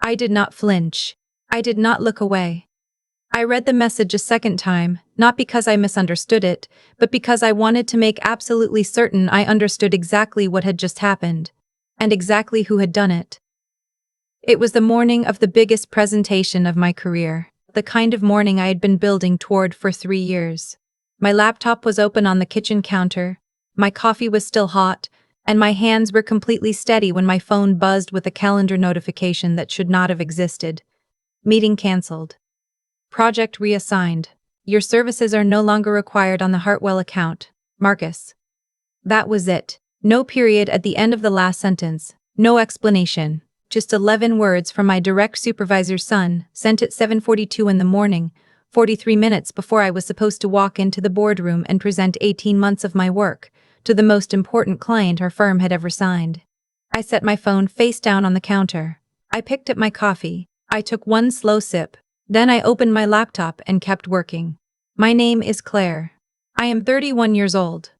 I did not flinch. I did not look away. I read the message a second time, not because I misunderstood it, but because I wanted to make absolutely certain I understood exactly what had just happened, and exactly who had done it. It was the morning of the biggest presentation of my career, the kind of morning I had been building toward for 3 years. My laptop was open on the kitchen counter, my coffee was still hot, and my hands were completely steady when my phone buzzed with a calendar notification that should not have existed. Meeting cancelled. Project reassigned. Your services are no longer required on the Hartwell account, Marcus. That was it. No period at the end of the last sentence, no explanation. Just 11 words from my direct supervisor's son, sent at 7:42 in the morning, 43 minutes before I was supposed to walk into the boardroom and present 18 months of my work to the most important client our firm had ever signed. I set my phone face down on the counter. I picked up my coffee. I took one slow sip. Then I opened my laptop and kept working. My name is Claire. I am 31 years old.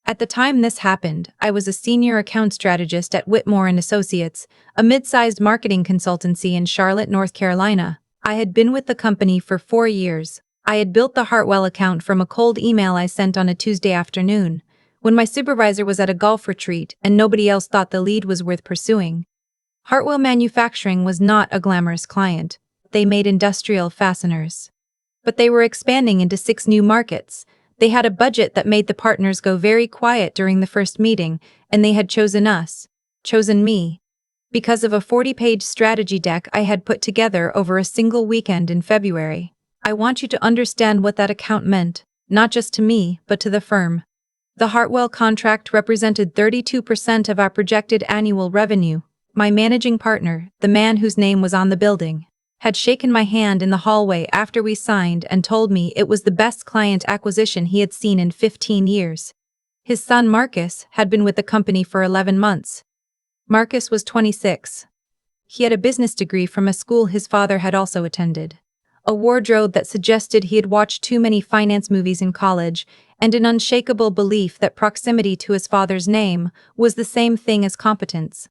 At the time this happened, I was a senior account strategist at Whitmore & Associates, a mid-sized marketing consultancy in Charlotte, North Carolina. I had been with the company for 4 years. I had built the Hartwell account from a cold email I sent on a Tuesday afternoon, when my supervisor was at a golf retreat and nobody else thought the lead was worth pursuing. Hartwell Manufacturing was not a glamorous client. They made industrial fasteners. But they were expanding into 6 new markets. They had a budget that made the partners go very quiet during the first meeting, and they had chosen me, because of a 40-page strategy deck I had put together over a single weekend in February. I want you to understand what that account meant, not just to me, but to the firm. The Hartwell contract represented 32% of our projected annual revenue. My managing partner, the man whose name was on the building, had shaken my hand in the hallway after we signed and told me it was the best client acquisition he had seen in 15 years. His son Marcus had been with the company for 11 months. Marcus was 26. He had a business degree from a school his father had also attended, a wardrobe that suggested he had watched too many finance movies in college, and an unshakable belief that proximity to his father's name was the same thing as competence.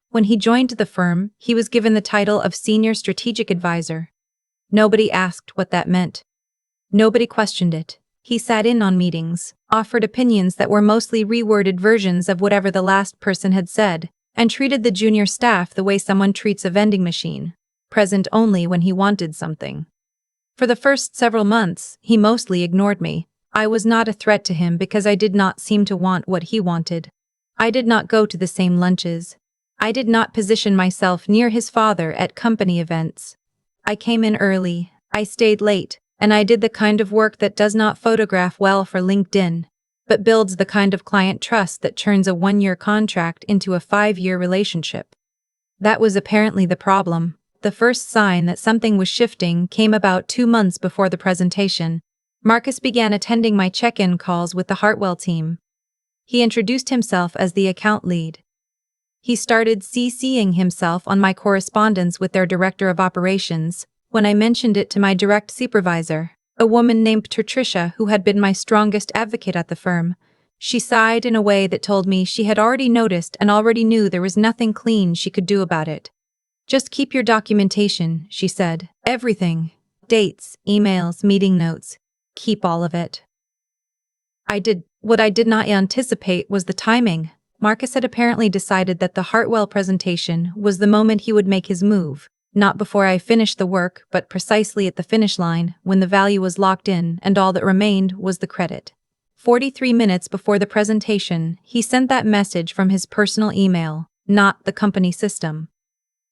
When he joined the firm, he was given the title of Senior Strategic Advisor. Nobody asked what that meant. Nobody questioned it. He sat in on meetings, offered opinions that were mostly reworded versions of whatever the last person had said, and treated the junior staff the way someone treats a vending machine, present only when he wanted something. For the first several months, he mostly ignored me. I was not a threat to him because I did not seem to want what he wanted. I did not go to the same lunches. I did not position myself near his father at company events. I came in early, I stayed late, and I did the kind of work that does not photograph well for LinkedIn, but builds the kind of client trust that turns a 1-year contract into a 5-year relationship. That was apparently the problem. The first sign that something was shifting came about 2 months before the presentation. Marcus began attending my check-in calls with the Hartwell team. He introduced himself as the account lead. He started CCing himself on my correspondence with their director of operations. When I mentioned it to my direct supervisor, a woman named Patricia who had been my strongest advocate at the firm, she sighed in a way that told me she had already noticed and already knew there was nothing clean she could do about it. Just keep your documentation, she said. Everything. Dates, emails, meeting notes. Keep all of it. I did. What I did not anticipate was the timing. Marcus had apparently decided that the Hartwell presentation was the moment he would make his move, not before I finished the work, but precisely at the finish line, when the value was locked in and all that remained was the credit. 43 minutes before the presentation, he sent that message from his personal email, not the company system.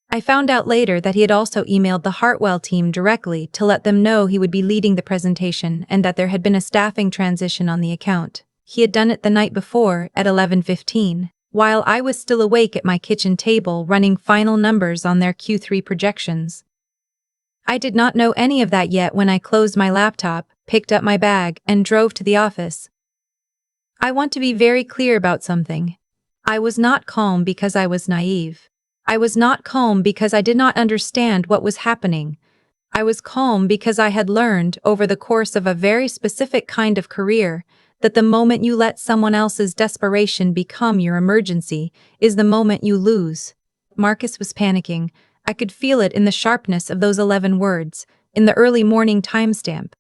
I found out later that he had also emailed the Hartwell team directly to let them know he would be leading the presentation and that there had been a staffing transition on the account. He had done it the night before, at 11:15, while I was still awake at my kitchen table running final numbers on their Q3 projections. I did not know any of that yet when I closed my laptop, picked up my bag, and drove to the office. I want to be very clear about something. I was not calm because I was naive. I was not calm because I did not understand what was happening. I was calm because I had learned, over the course of a very specific kind of career, that the moment you let someone else's desperation become your emergency is the moment you lose. Marcus was panicking. I could feel it in the sharpness of those 11 words, in the early morning timestamp,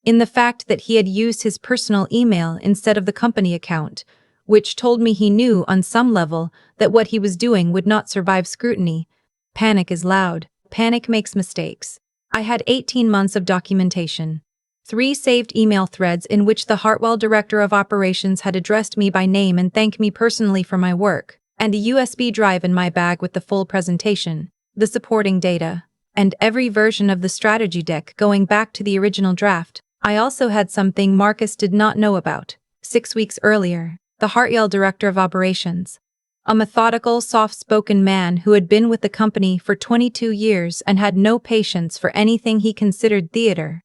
in the fact that he had used his personal email instead of the company account, which told me he knew on some level that what he was doing would not survive scrutiny. Panic is loud. Panic makes mistakes. I had 18 months of documentation. 3 saved email threads in which the Hartwell director of operations had addressed me by name and thanked me personally for my work, and a USB drive in my bag with the full presentation, the supporting data, and every version of the strategy deck going back to the original draft. I also had something Marcus did not know about. 6 weeks earlier, the Hartwell director of operations, a methodical, soft-spoken man who had been with the company for 22 years and had no patience for anything he considered theater,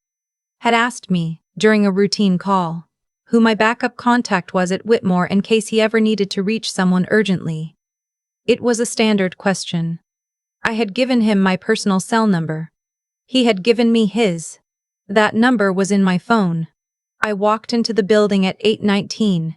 had asked me, during a routine call, who my backup contact was at Whitmore in case he ever needed to reach someone urgently. It was a standard question. I had given him my personal cell number. He had given me his. That number was in my phone. I walked into the building at 8:19.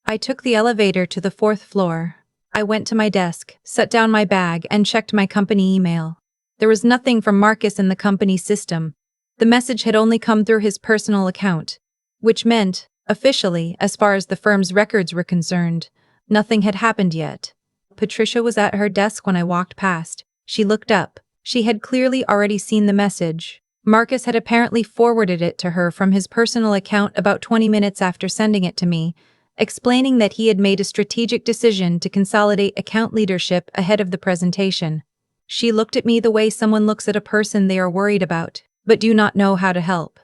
I took the elevator to the 4th floor. I went to my desk, set down my bag, and checked my company email. There was nothing from Marcus in the company system. The message had only come through his personal account, which meant, officially, as far as the firm's records were concerned, nothing had happened yet. Patricia was at her desk when I walked past. She looked up. She had clearly already seen the message. Marcus had apparently forwarded it to her from his personal account about 20 minutes after sending it to me, explaining that he had made a strategic decision to consolidate account leadership ahead of the presentation. She looked at me the way someone looks at a person they are worried about, but do not know how to help.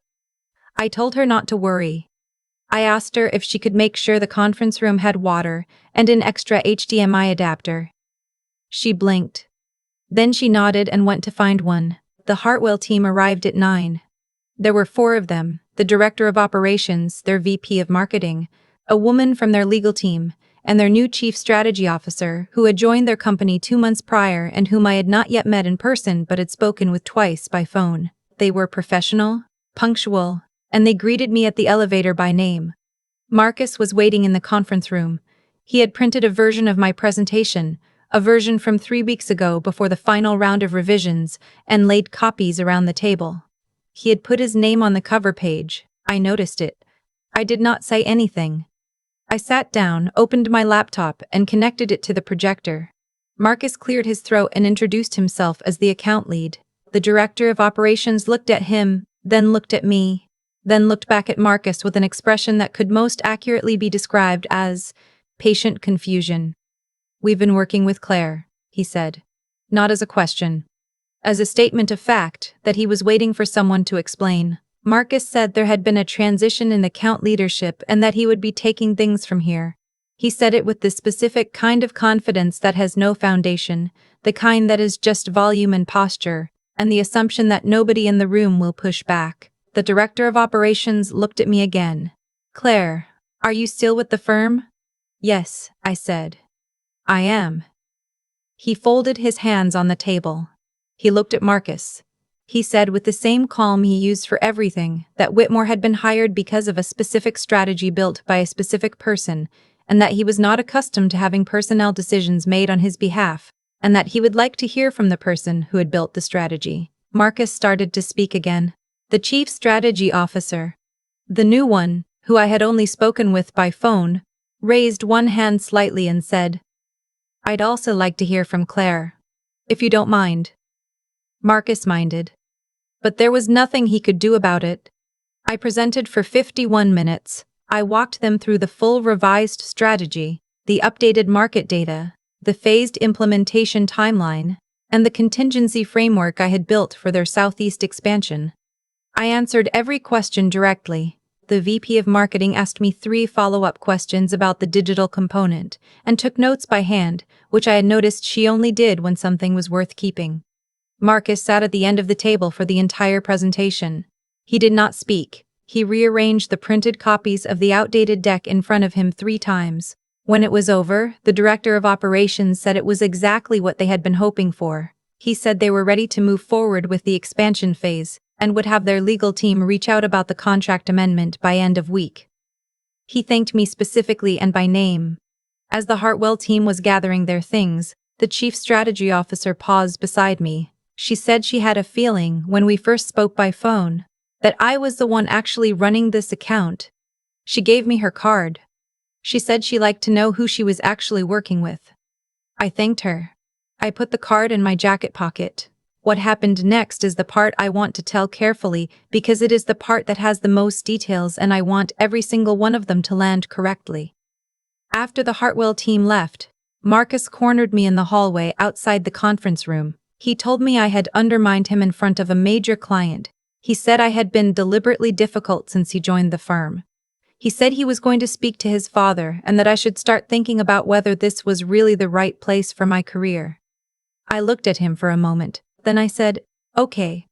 I told her not to worry. I asked her if she could make sure the conference room had water and an extra HDMI adapter. She blinked. Then she nodded and went to find one. The Hartwell team arrived at 9. There were 4 of them, the director of operations, their VP of marketing, a woman from their legal team, and their new chief strategy officer who had joined their company 2 months prior and whom I had not yet met in person but had spoken with twice by phone. They were professional, punctual, and they greeted me at the elevator by name. Marcus was waiting in the conference room. He had printed a version of my presentation, a version from 3 weeks ago before the final round of revisions, and laid copies around the table. He had put his name on the cover page. I noticed it. I did not say anything. I sat down, opened my laptop, and connected it to the projector. Marcus cleared his throat and introduced himself as the account lead. The director of operations looked at him, then looked at me, then looked back at Marcus with an expression that could most accurately be described as patient confusion. "We've been working with Claire," he said. Not as a question. As a statement of fact that he was waiting for someone to explain. Marcus said there had been a transition in account leadership and that he would be taking things from here. He said it with the specific kind of confidence that has no foundation, the kind that is just volume and posture, and the assumption that nobody in the room will push back. The director of operations looked at me again. "Claire, are you still with the firm?" "Yes," I said. "I am." He folded his hands on the table. He looked at Marcus. He said with the same calm he used for everything that Whitmore had been hired because of a specific strategy built by a specific person, and that he was not accustomed to having personnel decisions made on his behalf, and that he would like to hear from the person who had built the strategy. Marcus started to speak again. The chief strategy officer, the new one, who I had only spoken with by phone, raised one hand slightly and said, "I'd also like to hear from Claire, if you don't mind." Marcus minded. But there was nothing he could do about it. I presented for 51 minutes. I walked them through the full revised strategy, the updated market data, the phased implementation timeline, and the contingency framework I had built for their Southeast expansion. I answered every question directly. The VP of marketing asked me 3 follow-up questions about the digital component, and took notes by hand, which I had noticed she only did when something was worth keeping. Marcus sat at the end of the table for the entire presentation. He did not speak. He rearranged the printed copies of the outdated deck in front of him 3 times. When it was over, the director of operations said it was exactly what they had been hoping for. He said they were ready to move forward with the expansion phase, and would have their legal team reach out about the contract amendment by end of week. He thanked me specifically and by name. As the Hartwell team was gathering their things, The chief strategy officer paused beside me. She said she had a feeling, when we first spoke by phone, that I was the one actually running this account. She gave me her card. She said she liked to know who she was actually working with. I thanked her. I put the card in my jacket pocket. What happened next is the part I want to tell carefully because it is the part that has the most details and I want every single one of them to land correctly. After the Hartwell team left, Marcus cornered me in the hallway outside the conference room. He told me I had undermined him in front of a major client. He said I had been deliberately difficult since he joined the firm. He said he was going to speak to his father and that I should start thinking about whether this was really the right place for my career. I looked at him for a moment, then I said, "Okay,"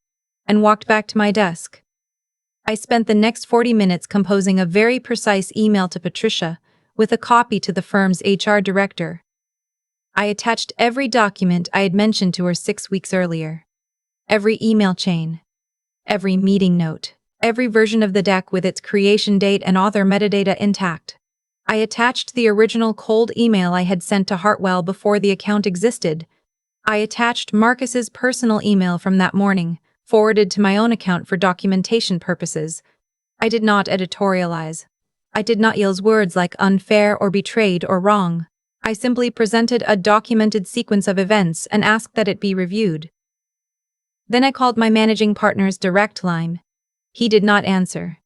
and walked back to my desk. I spent the next 40 minutes composing a very precise email to Patricia, with a copy to the firm's HR director. I attached every document I had mentioned to her 6 weeks earlier. Every email chain. Every meeting note. Every version of the deck with its creation date and author metadata intact. I attached the original cold email I had sent to Hartwell before the account existed. I attached Marcus's personal email from that morning, forwarded to my own account for documentation purposes. I did not editorialize. I did not use words like unfair or betrayed or wrong. I simply presented a documented sequence of events and asked that it be reviewed. Then I called my managing partner's direct line. He did not answer.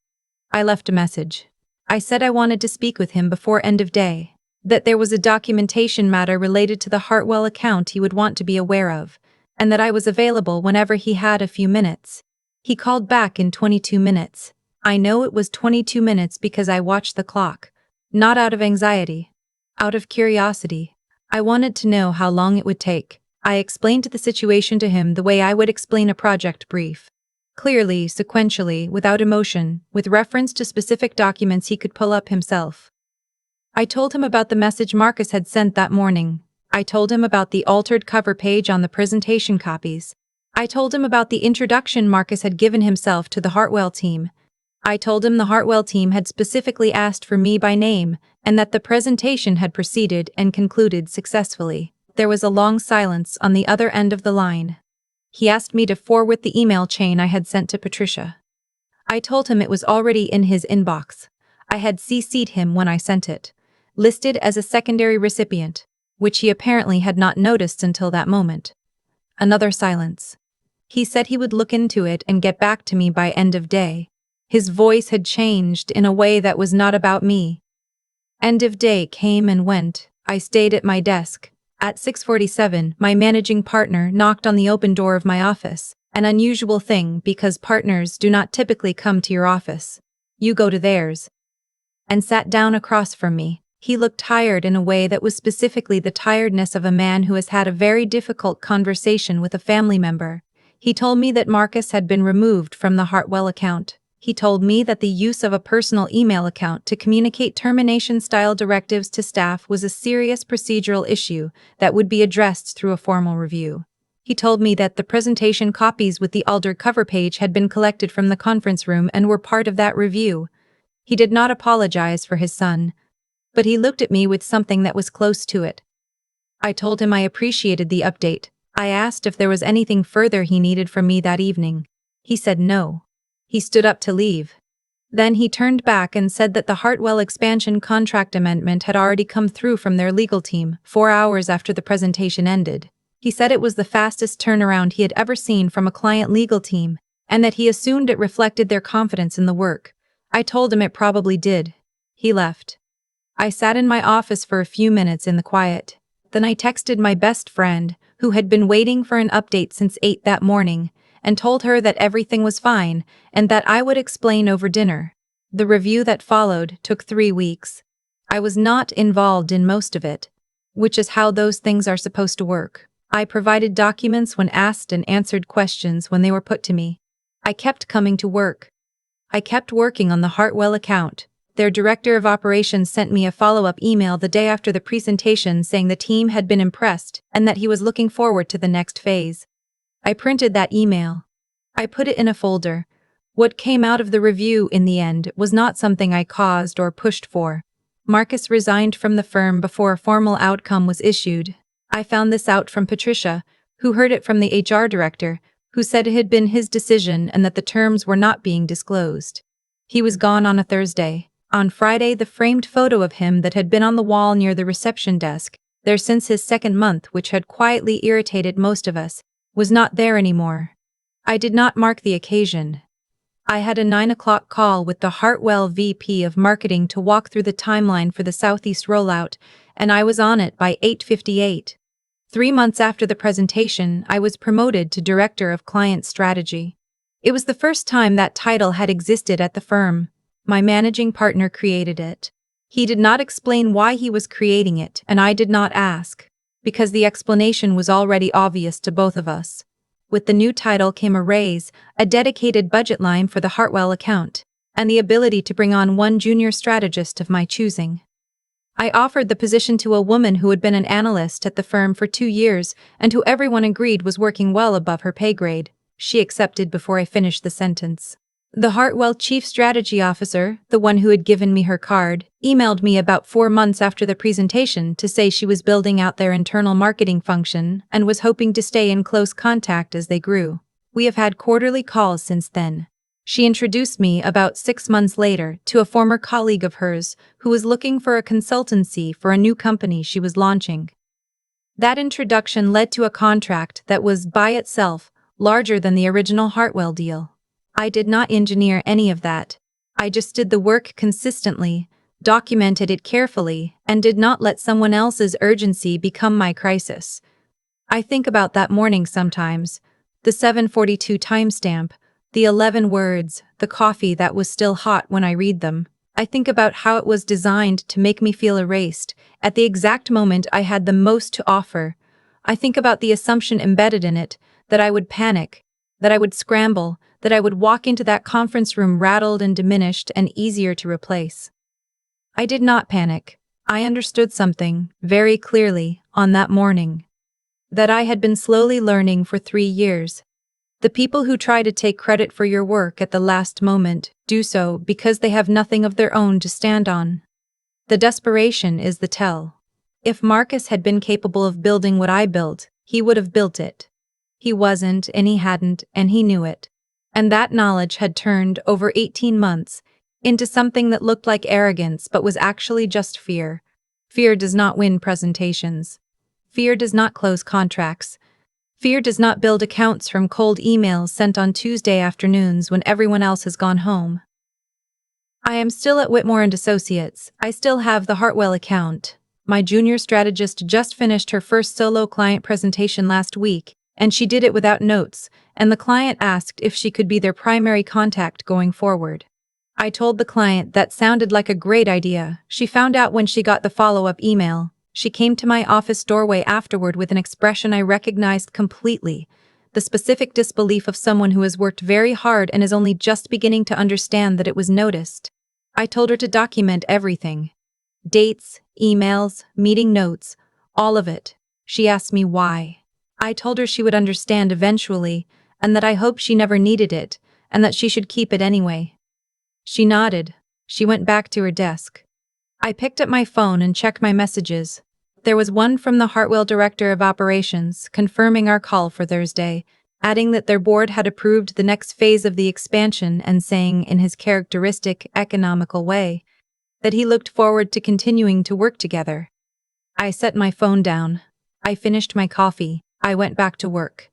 I left a message. I said I wanted to speak with him before end of day, that there was a documentation matter related to the Hartwell account he would want to be aware of, and that I was available whenever he had a few minutes. He called back in 22 minutes. I know it was 22 minutes because I watched the clock, not out of anxiety. Out of curiosity, I wanted to know how long it would take. I explained the situation to him the way I would explain a project brief. Clearly, sequentially, without emotion, with reference to specific documents he could pull up himself. I told him about the message Marcus had sent that morning. I told him about the altered cover page on the presentation copies. I told him about the introduction Marcus had given himself to the Hartwell team. I told him the Hartwell team had specifically asked for me by name, and that the presentation had proceeded and concluded successfully. There was a long silence on the other end of the line. He asked me to forward the email chain I had sent to Patricia. I told him it was already in his inbox. I had CC'd him when I sent it, listed as a secondary recipient, which he apparently had not noticed until that moment. Another silence. He said he would look into it and get back to me by end of day. His voice had changed in a way that was not about me. End of day came and went. I stayed at my desk. At 6:47, my managing partner knocked on the open door of my office, an unusual thing because partners do not typically come to your office. You go to theirs. And sat down across from me. He looked tired in a way that was specifically the tiredness of a man who has had a very difficult conversation with a family member. He told me that Marcus had been removed from the Hartwell account. He told me that the use of a personal email account to communicate termination-style directives to staff was a serious procedural issue that would be addressed through a formal review. He told me that the presentation copies with the altered cover page had been collected from the conference room and were part of that review. He did not apologize for his son, but he looked at me with something that was close to it. I told him I appreciated the update. I asked if there was anything further he needed from me that evening. He said no. He stood up to leave. Then he turned back and said that the Hartwell expansion contract amendment had already come through from their legal team 4 hours after the presentation ended. He said it was the fastest turnaround he had ever seen from a client legal team, and that he assumed it reflected their confidence in the work. I told him it probably did. He left. I sat in my office for a few minutes in the quiet. Then I texted my best friend, who had been waiting for an update since 8 that morning, and told her that everything was fine and that I would explain over dinner. The review that followed took 3 weeks. I was not involved in most of it, which is how those things are supposed to work. I provided documents when asked and answered questions when they were put to me. I kept coming to work. I kept working on the Hartwell account. Their director of operations sent me a follow-up email the day after the presentation saying the team had been impressed and that he was looking forward to the next phase. I printed that email. I put it in a folder. What came out of the review in the end was not something I caused or pushed for. Marcus resigned from the firm before a formal outcome was issued. I found this out from Patricia, who heard it from the HR director, who said it had been his decision and that the terms were not being disclosed. He was gone on a Thursday. On Friday, the framed photo of him that had been on the wall near the reception desk, there since his second month, which had quietly irritated most of us, was not there anymore. I did not mark the occasion. I had a 9 o'clock call with the Hartwell VP of Marketing to walk through the timeline for the Southeast rollout, and I was on it by 8:58. 3 months after the presentation, I was promoted to Director of Client Strategy. It was the first time that title had existed at the firm. My managing partner created it. He did not explain why he was creating it, and I did not ask, because the explanation was already obvious to both of us. With the new title came a raise, a dedicated budget line for the Hartwell account, and the ability to bring on one junior strategist of my choosing. I offered the position to a woman who had been an analyst at the firm for 2 years and who everyone agreed was working well above her pay grade. She accepted before I finished the sentence. The Hartwell Chief Strategy Officer, the one who had given me her card, emailed me about 4 months after the presentation to say she was building out their internal marketing function and was hoping to stay in close contact as they grew. We have had quarterly calls since then. She introduced me about 6 months later to a former colleague of hers who was looking for a consultancy for a new company she was launching. That introduction led to a contract that was, by itself, larger than the original Hartwell deal. I did not engineer any of that. I just did the work consistently, documented it carefully, and did not let someone else's urgency become my crisis. I think about that morning sometimes, the 7:42 timestamp, the 11 words, the coffee that was still hot when I read them. I think about how it was designed to make me feel erased, at the exact moment I had the most to offer. I think about the assumption embedded in it, that I would panic, that I would scramble, that I would walk into that conference room rattled and diminished and easier to replace. I did not panic. I understood something, very clearly, on that morning. That I had been slowly learning for 3 years. The people who try to take credit for your work at the last moment do so because they have nothing of their own to stand on. The desperation is the tell. If Marcus had been capable of building what I built, he would have built it. He wasn't, and he hadn't, and he knew it. And that knowledge had turned, over 18 months, into something that looked like arrogance but was actually just fear. Fear does not win presentations. Fear does not close contracts. Fear does not build accounts from cold emails sent on Tuesday afternoons when everyone else has gone home. I am still at Whitmore & Associates. I still have the Hartwell account. My junior strategist just finished her first solo client presentation last week, and she did it without notes, and the client asked if she could be their primary contact going forward. I told the client that sounded like a great idea. She found out when she got the follow-up email. She came to my office doorway afterward with an expression I recognized completely, the specific disbelief of someone who has worked very hard and is only just beginning to understand that it was noticed. I told her to document everything. Dates, emails, meeting notes, all of it. She asked me why. I told her she would understand eventually, and that I hoped she never needed it, and that she should keep it anyway. She nodded. She went back to her desk. I picked up my phone and checked my messages. There was one from the Hartwell Director of Operations, confirming our call for Thursday, adding that their board had approved the next phase of the expansion and saying, in his characteristic, economical way, that he looked forward to continuing to work together. I set my phone down. I finished my coffee. I went back to work.